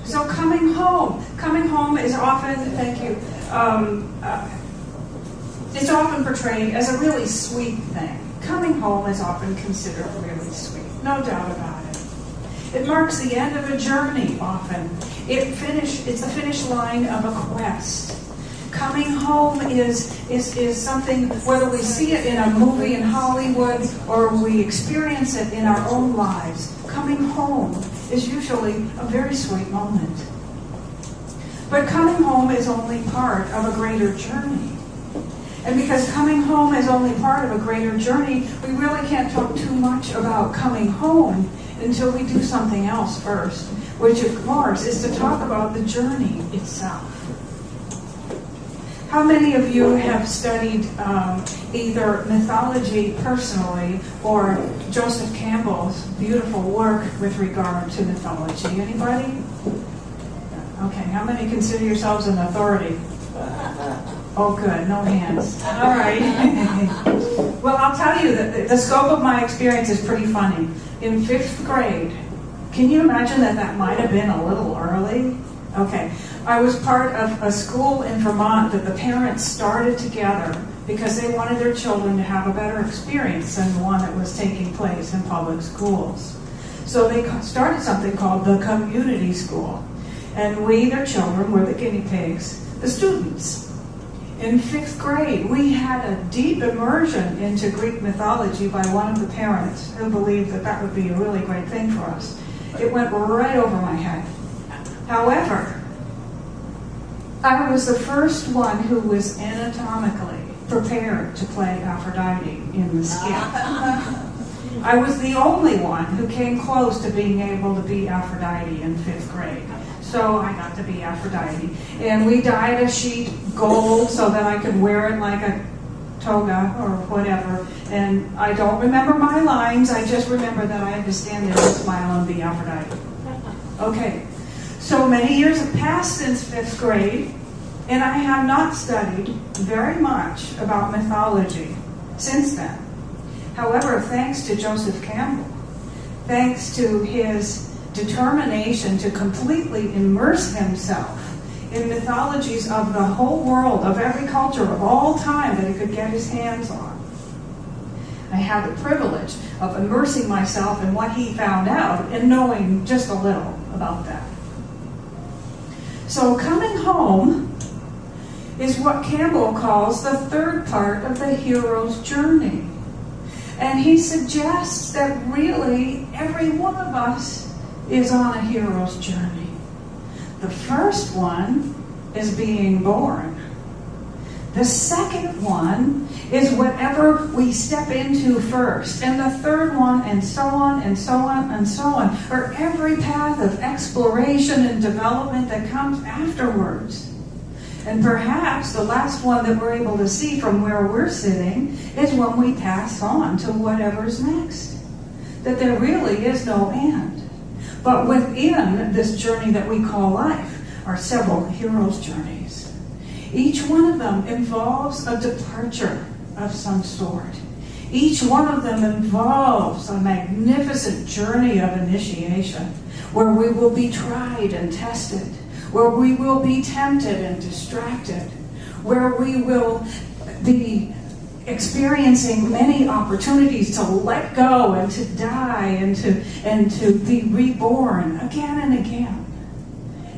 So coming home is often, thank you, it's often portrayed as a really sweet thing. Coming home is often considered really sweet, no doubt about it. It marks the end of a journey often. It's the finish line of a quest. Coming home is something, whether we see it in a movie in Hollywood or we experience it in our own lives, coming home is usually a very sweet moment. But coming home is only part of a greater journey. And because coming home is only part of a greater journey, we really can't talk too much about coming home until we do something else first, which of course is to talk about the journey itself. How many of you have studied either mythology personally or Joseph Campbell's beautiful work with regard to mythology? Anybody? Okay, how many consider yourselves an authority? Oh, good, no hands. All right. Well, I'll tell you that the scope of my experience is pretty funny. In 5th grade, can you imagine that might have been a little early? Okay. I was part of a school in Vermont that the parents started together because they wanted their children to have a better experience than the one that was taking place in public schools. So they started something called the community school. And we, their children, were the guinea pigs, the students. In 5th grade, we had a deep immersion into Greek mythology by one of the parents who believed that would be a really great thing for us. It went right over my head. However, I was the first one who was anatomically prepared to play Aphrodite in the skit. I was the only one who came close to being able to be Aphrodite in 5th grade. So I got to be Aphrodite. And we dyed a sheet gold so that I could wear it like a toga or whatever. And I don't remember my lines, I just remember that I had to stand there and smile and be Aphrodite. Okay. So many years have passed since 5th grade, and I have not studied very much about mythology since then. However, thanks to Joseph Campbell, thanks to his determination to completely immerse himself in mythologies of the whole world, of every culture, of all time that he could get his hands on, I had the privilege of immersing myself in what he found out and knowing just a little about that. So coming home is what Campbell calls the third part of the hero's journey. And he suggests that really every one of us is on a hero's journey. The first one is being born. The second one is whatever we step into first. And the third one, and so on, and so on, and so on. Or every path of exploration and development that comes afterwards. And perhaps the last one that we're able to see from where we're sitting is when we pass on to whatever's next. That there really is no end. But within this journey that we call life are several hero's journeys. Each one of them involves a departure of some sort. Each one of them involves a magnificent journey of initiation where we will be tried and tested, where we will be tempted and distracted, where we will be experiencing many opportunities to let go and to die and to be reborn again and again.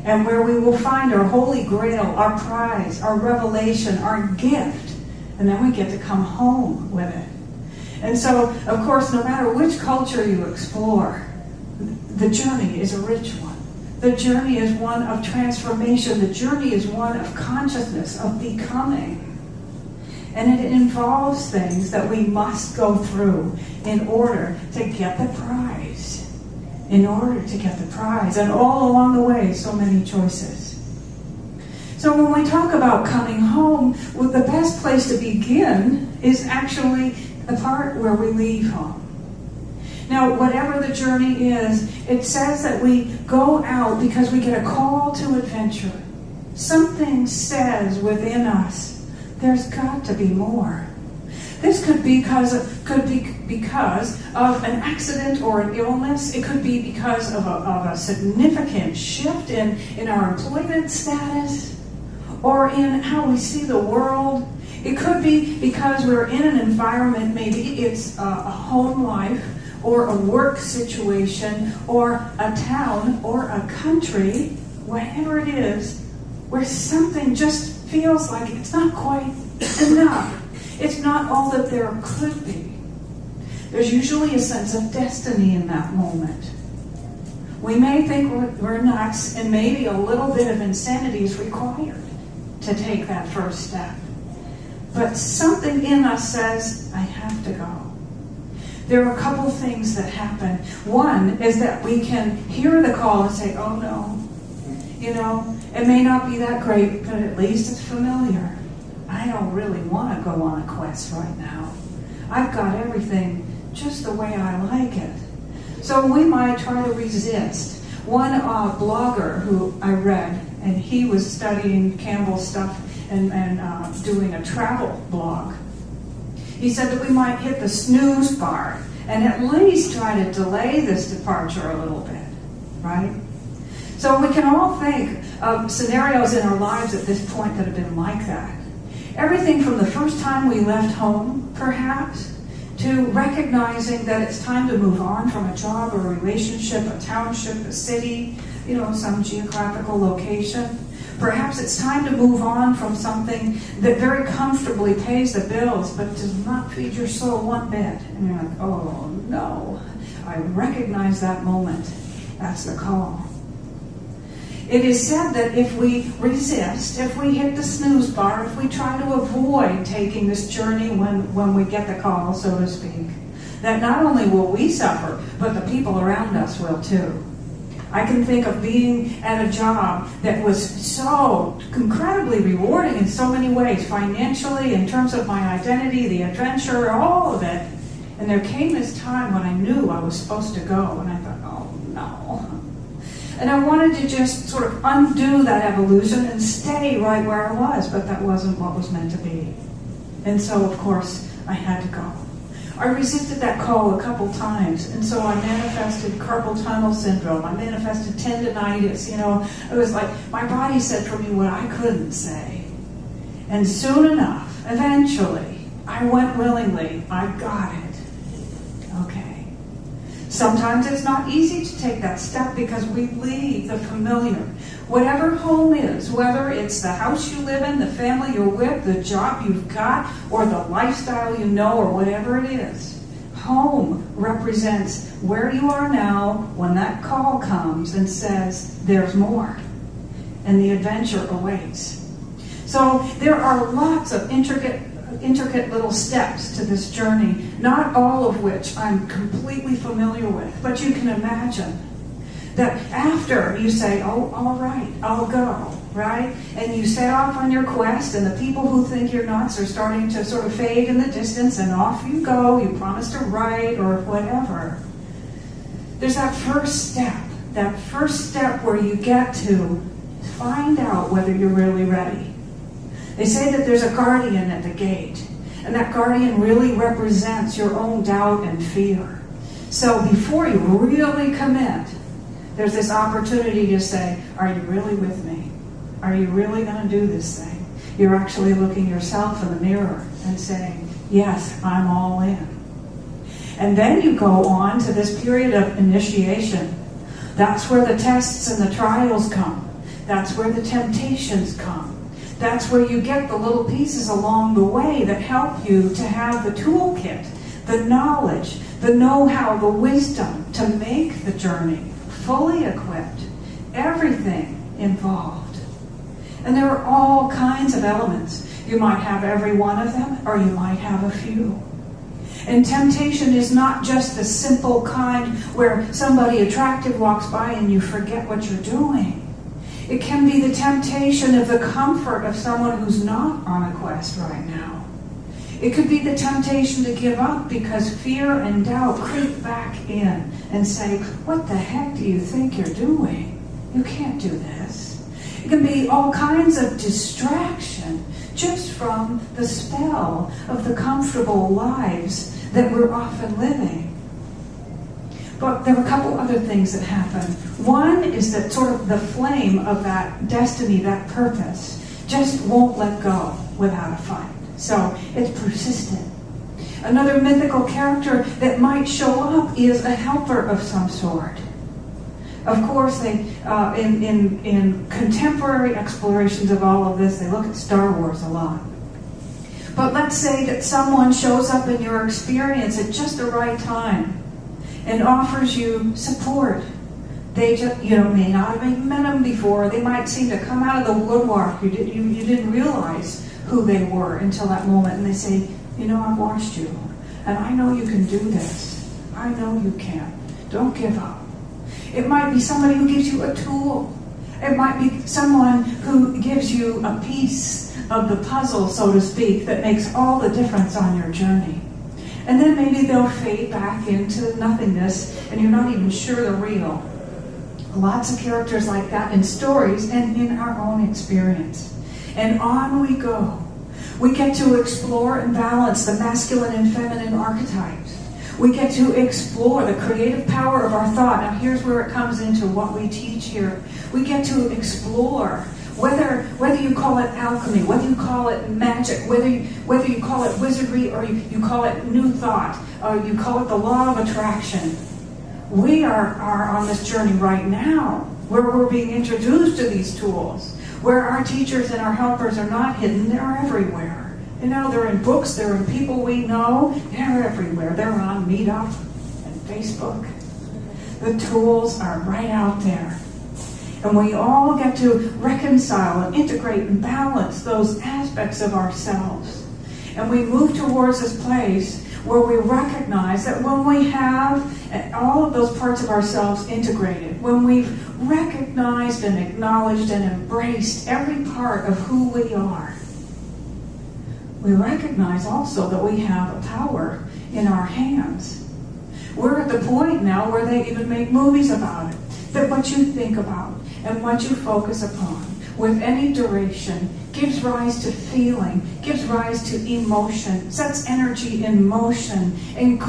And where we will find our holy grail, our prize, our revelation, our gift, and then we get to come home with it. And so, of course, no matter which culture you explore, the journey is a rich one. The journey is one of transformation. The journey is one of consciousness, of becoming. And it involves things that we must go through in order to get the prize. In order to get the prize. And all along the way, so many choices. So when we talk about coming home, well, the best place to begin is actually the part where we leave home. Now, whatever the journey is, it says that we go out because we get a call to adventure. Something says within us, there's got to be more. This could be because of an accident or an illness. It could be because of a significant shift in our employment status or in how we see the world. It could be because we're in an environment, maybe it's a home life or a work situation or a town or a country, whatever it is, where something just feels like it's not quite enough. It's not all that there could be. There's usually a sense of destiny in that moment. We may think we're nuts, and maybe a little bit of insanity is required to take that first step. But something in us says, I have to go. There are a couple things that happen. One is that we can hear the call and say, oh no, it may not be that great, but at least it's familiar. I don't really want to go on a quest right now. I've got everything just the way I like it. So we might try to resist. One blogger who I read, and he was studying Campbell's stuff and doing a travel blog. He said that we might hit the snooze bar and at least try to delay this departure a little bit, right? So we can all think of scenarios in our lives at this point that have been like that. Everything from the first time we left home, perhaps, to recognizing that it's time to move on from a job or a relationship, a township, a city, some geographical location. Perhaps it's time to move on from something that very comfortably pays the bills but does not feed your soul one bit. And you're like, oh no, I recognize that moment. That's the call. It is said that if we resist, if we hit the snooze bar, if we try to avoid taking this journey when we get the call, so to speak, that not only will we suffer, but the people around us will too. I can think of being at a job that was so incredibly rewarding in so many ways, financially, in terms of my identity, the adventure, all of it. And there came this time when I knew I was supposed to go, and I thought, oh no. And I wanted to just sort of undo that evolution and stay right where I was, but that wasn't what was meant to be. And so, of course, I had to go. I resisted that call a couple times, and so I manifested carpal tunnel syndrome. I manifested tendinitis. It was like my body said for me what I couldn't say. And soon enough, eventually, I went willingly. I got it. Okay. Sometimes it's not easy to take that step because we leave the familiar. Whatever home is, whether it's the house you live in, the family you're with, the job you've got, or the lifestyle you know, or whatever it is, home represents where you are now when that call comes and says, there's more, and the adventure awaits. So there are lots of intricate little steps to this journey, not all of which I'm completely familiar with, but you can imagine that after you say, oh, all right, I'll go, right? And you set off on your quest, and the people who think you're nuts are starting to sort of fade in the distance, and off you go, you promise to write or whatever. There's that first step where you get to find out whether you're really ready. They say that there's a guardian at the gate, and that guardian really represents your own doubt and fear. So before you really commit, there's this opportunity to say, are you really with me? Are you really going to do this thing? You're actually looking yourself in the mirror and saying, yes, I'm all in. And then you go on to this period of initiation. That's where the tests and the trials come. That's where the temptations come. That's where you get the little pieces along the way that help you to have the toolkit, the knowledge, the know-how, the wisdom to make the journey fully equipped, everything involved. And there are all kinds of elements. You might have every one of them, or you might have a few. And temptation is not just the simple kind where somebody attractive walks by and you forget what you're doing. It can be the temptation of the comfort of someone who's not on a quest right now. It could be the temptation to give up because fear and doubt creep back in and say, what the heck do you think you're doing? You can't do this. It can be all kinds of distraction just from the spell of the comfortable lives that we're often living. But there are a couple other things that happen. One is that sort of the flame of that destiny, that purpose, just won't let go without a fight. So it's persistent. Another mythical character that might show up is a helper of some sort. Of course, they in contemporary explorations of all of this, they look at Star Wars a lot. But let's say that someone shows up in your experience at just the right time and offers you support. They just, may not have even met them before. They might seem to come out of the woodwork. You didn't realize who they were until that moment. And they say, I've watched you. And I know you can do this. I know you can. Don't give up. It might be somebody who gives you a tool. It might be someone who gives you a piece of the puzzle, so to speak, that makes all the difference on your journey. And then maybe they'll fade back into nothingness, and you're not even sure they're real. Lots of characters like that in stories and in our own experience. And on we go. We get to explore and balance the masculine and feminine archetypes. We get to explore the creative power of our thought. Now here's where it comes into what we teach here. We get to explore whether you call it alchemy, whether you call it magic, whether you call it wizardry, or you call it new thought, or you call it the law of attraction. We are on this journey right now, where we're being introduced to these tools, where our teachers and our helpers are not hidden, they're everywhere. They're in books, they're in people we know, they're everywhere. They're on Meetup and Facebook. The tools are right out there. And we all get to reconcile and integrate and balance those aspects of ourselves. And we move towards this place where we recognize that when we have all of those parts of ourselves integrated, when we've recognized and acknowledged and embraced every part of who we are, we recognize also that we have a power in our hands. We're at the point now where they even make movies about it. That what you think about and what you focus upon with any duration gives rise to feeling, gives rise to emotion, sets energy in motion, and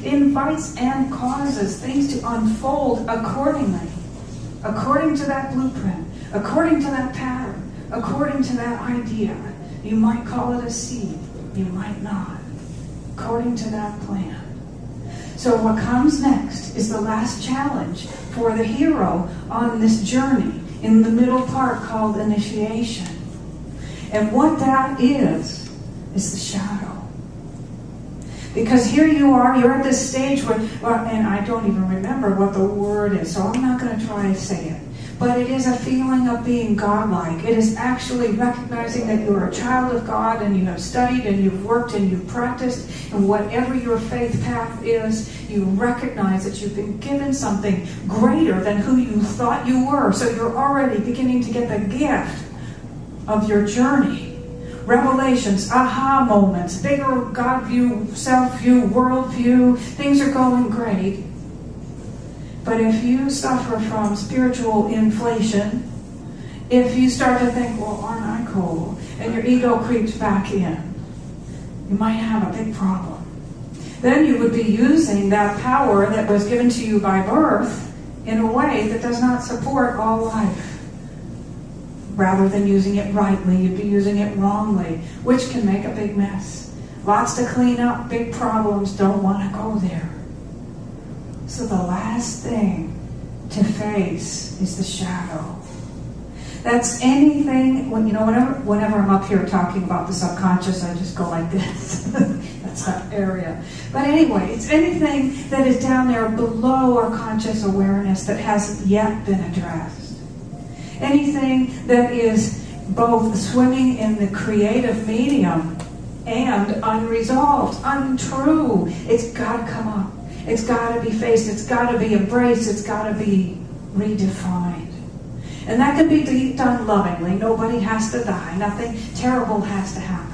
invites and causes things to unfold accordingly. According to that blueprint, according to that pattern, according to that idea. You might call it a seed, you might not. According to that plan. So what comes next is the last challenge for the hero on this journey in the middle part called initiation. And what that is the shadow. Because here you are, you're at this stage where, and I don't even remember what the word is, so I'm not going to try to say it. But it is a feeling of being godlike. It is actually recognizing that you're a child of God and you have studied and you've worked and you've practiced. And whatever your faith path is, you recognize that you've been given something greater than who you thought you were. So you're already beginning to get the gift of your journey. Revelations, aha moments, bigger God view, self view, world view. Things are going great. But if you suffer from spiritual inflation, if you start to think, well, aren't I cool? And your ego creeps back in, you might have a big problem. Then you would be using that power that was given to you by birth in a way that does not support all life. Rather than using it rightly, you'd be using it wrongly, which can make a big mess. Lots to clean up, big problems, don't want to go there. So the last thing to face is the shadow. That's anything, whenever I'm up here talking about the subconscious, I just go like this. That's that area. But anyway, it's anything that is down there below our conscious awareness that hasn't yet been addressed. Anything that is both swimming in the creative medium and unresolved, untrue. It's got to come up. It's got to be faced. It's got to be embraced. It's got to be redefined. And that can be done lovingly. Nobody has to die. Nothing terrible has to happen.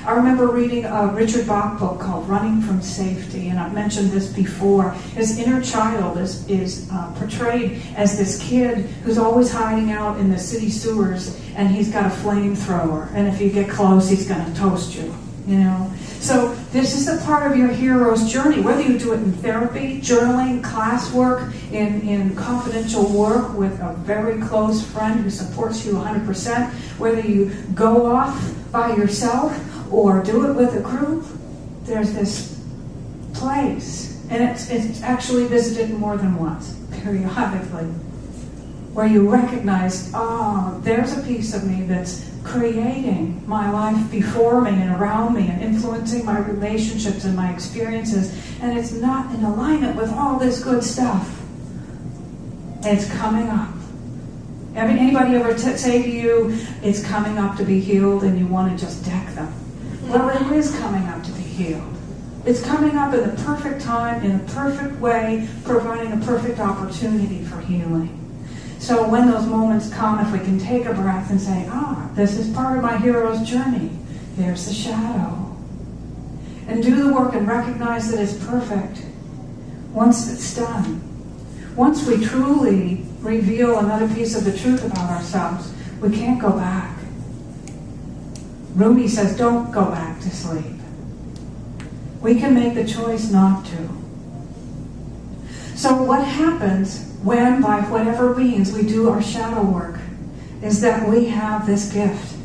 I remember reading a Richard Bach book called Running from Safety, and I've mentioned this before. His inner child is portrayed as this kid who's always hiding out in the city sewers, and he's got a flamethrower. And if you get close, he's going to toast you. So this is a part of your hero's journey, whether you do it in therapy, journaling, classwork, in confidential work with a very close friend who supports you 100%, whether you go off by yourself or do it with a group. There's this place, and it's actually visited more than once, periodically, where you recognize, there's a piece of me that's creating my life before me and around me and influencing my relationships and my experiences, and it's not in alignment with all this good stuff. It's coming up. Anybody ever say to you, it's coming up to be healed, and you want to just deck them? Well, it is coming up to be healed. It's coming up in the perfect time, in a perfect way, providing a perfect opportunity for healing. So when those moments come, if we can take a breath and say, this is part of my hero's journey. There's the shadow. And do the work and recognize that it's perfect once it's done. Once we truly reveal another piece of the truth about ourselves, we can't go back. Rumi says, don't go back to sleep. We can make the choice not to. So what happens when, by whatever means, we do our shadow work, is that we have this gift.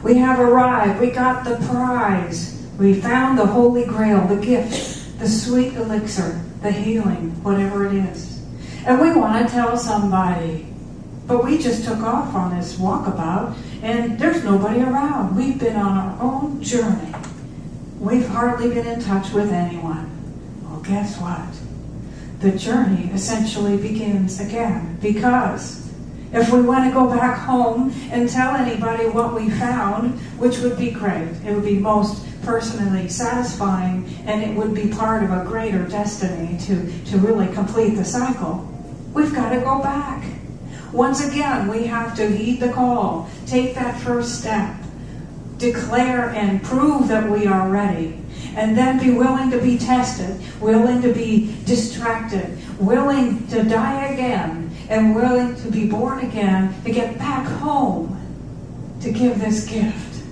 We have arrived. We got the prize. We found the Holy Grail, the gift, the sweet elixir, the healing, whatever it is. And we want to tell somebody. But we just took off on this walkabout, and there's nobody around. We've been on our own journey. We've hardly been in touch with anyone. Well, guess what? The journey essentially begins again, because if we want to go back home and tell anybody what we found, which would be great, it would be most personally satisfying, and it would be part of a greater destiny to really complete the cycle, we've got to go back. Once again, we have to heed the call, take that first step, declare and prove that we are ready, and then be willing to be tested, willing to be distracted, willing to die again, and willing to be born again, to get back home, to give this gift.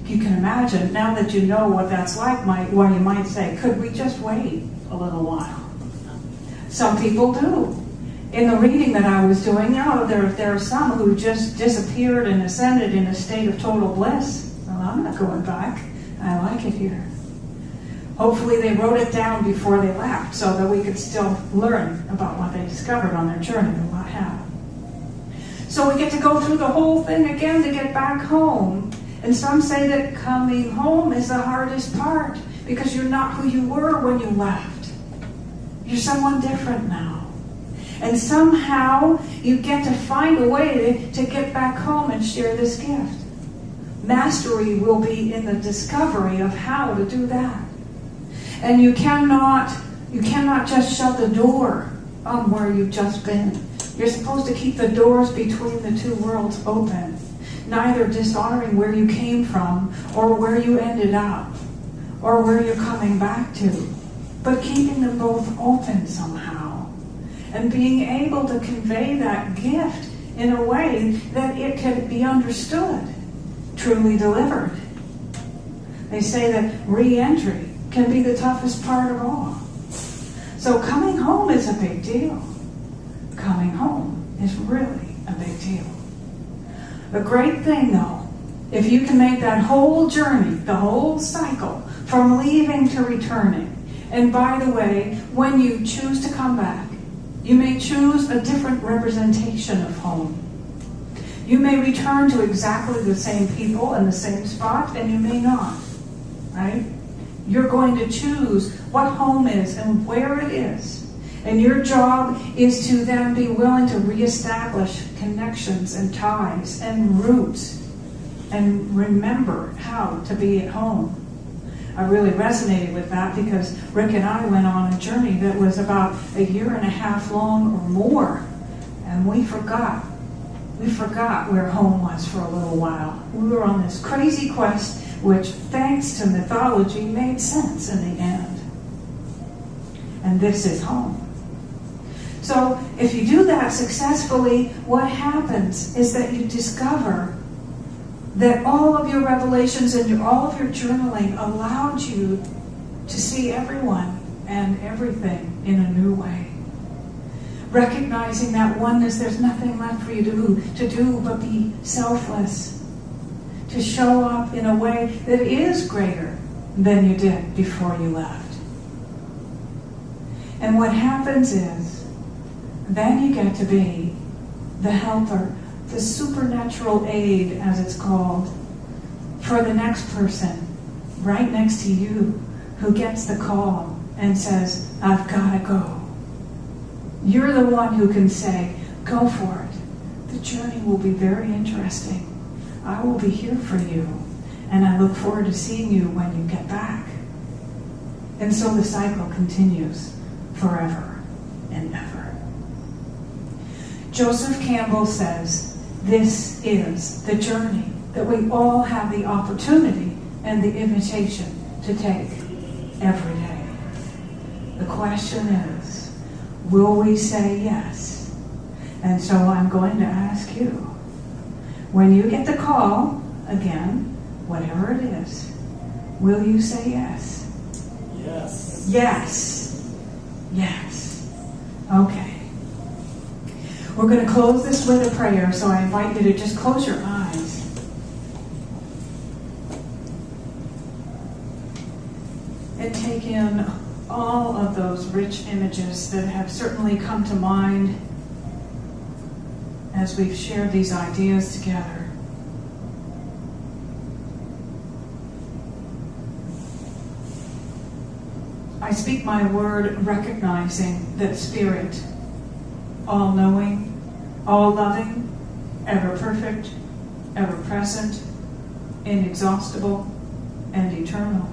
You can imagine, now that you know what that's like, why you might say, could we just wait a little while? Some people do. In the reading that I was doing, there are some who just disappeared and ascended in a state of total bliss. Well, I'm not going back. I like it here. Hopefully they wrote it down before they left so that we could still learn about what they discovered on their journey and what happened. So we get to go through the whole thing again to get back home. And some say that coming home is the hardest part because you're not who you were when you left. You're someone different now. And somehow you get to find a way to get back home and share this gift. Mastery will be in the discovery of how to do that. And you cannot just shut the door on where you've just been. You're supposed to keep the doors between the two worlds open, neither dishonoring where you came from or where you ended up or where you're coming back to, but keeping them both open somehow. And being able to convey that gift in a way that it can be understood, truly delivered. They say that re-entry can be the toughest part of all. So coming home is a big deal. Coming home is really a big deal. The great thing, though, if you can make that whole journey, the whole cycle, from leaving to returning, and by the way, when you choose to come back, you may choose a different representation of home. You may return to exactly the same people and the same spot, and you may not, right? You're going to choose what home is and where it is. And your job is to then be willing to reestablish connections and ties and roots and remember how to be at home. I really resonated with that because Rick and I went on a journey that was about 1.5 years long or more, and we forgot where home was for a little while. We were on this crazy quest, which, thanks to mythology, made sense in the end. And this is home. So if you do that successfully, what happens is that you discover that all of your revelations and all of your journaling allowed you to see everyone and everything in a new way. Recognizing that oneness, there's nothing left for you to do but be selfless, to show up in a way that is greater than you did before you left. And what happens is, then you get to be the helper, the supernatural aid, as it's called, for the next person right next to you who gets the call and says, I've got to go. You're the one who can say, go for it. The journey will be very interesting. I will be here for you, and I look forward to seeing you when you get back. And so the cycle continues forever and ever. Joseph Campbell says, this is the journey that we all have the opportunity and the invitation to take every day. The question is, will we say yes? And so I'm going to ask you, when you get the call, again, whatever it is, will you say yes? Yes. Yes. Yes. Okay. We're going to close this with a prayer, so I invite you to just close your eyes. And take in all of those rich images that have certainly come to mind as we've shared these ideas together. I speak my word recognizing that Spirit, all-knowing, all-loving, ever-perfect, ever-present, inexhaustible, and eternal,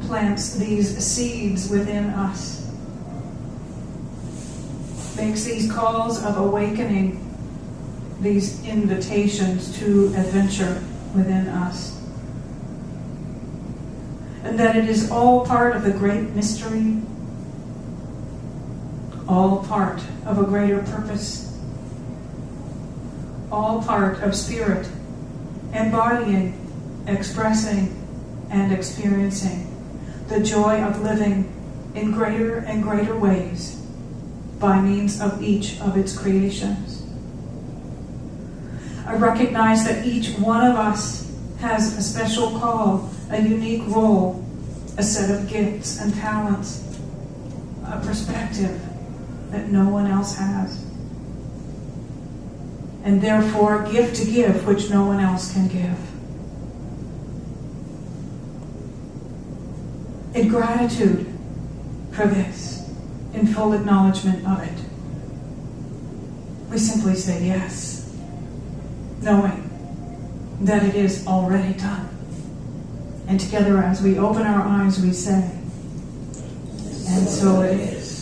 plants these seeds within us, makes these calls of awakening, these invitations to adventure within us. And that it is all part of the great mystery, all part of a greater purpose, all part of Spirit, embodying, expressing, and experiencing the joy of living in greater and greater ways by means of each of its creations. I recognize that each one of us has a special call, a unique role, a set of gifts and talents, a perspective that no one else has. And therefore, a gift to give which no one else can give. In gratitude for this, in full acknowledgement of it, we simply say yes, knowing that it is already done. And together as we open our eyes, we say, and so it is.